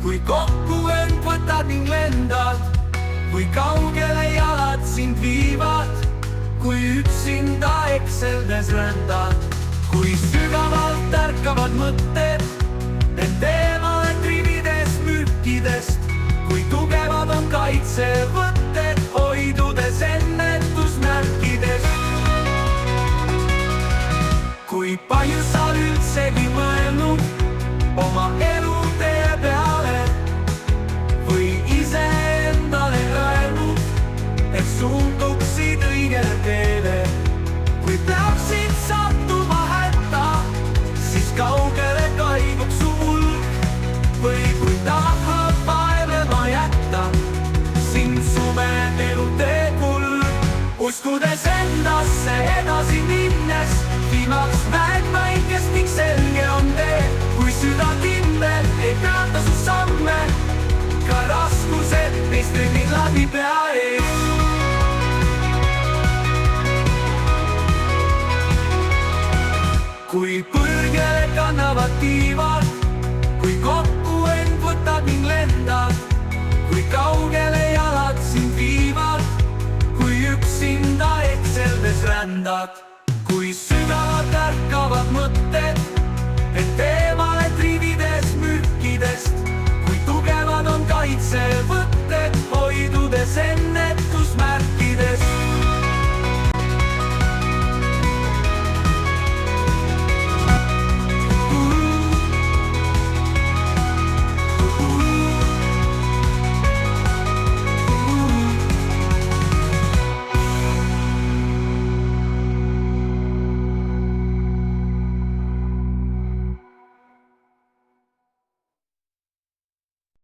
kui kokku end võtad ning lendad, kui kaugele jalad sind viivad, kui üksinda ekseldes rändad, kui sügavalt ärkavad mõtted end eemale trividest mürkidest, kui tugevad on kaitsevõtted, hoidudes ennetusmärkidest. Kui palju sa üldsegi mõelnud oma elutee peale või iseendale öelnud, et suunduksid õigele teele. Kui peaksid sattuma hätta, siis kaugele kaibuks su hulk, või kui tahab vaevlema jätta sind sume elutee kulg. Uskudes endasse edasi minnes, viimaks näed väikest ning selge on tee. Kui süda kindel ei peata su samme, ka raskused neist rünnid läbi pea ees.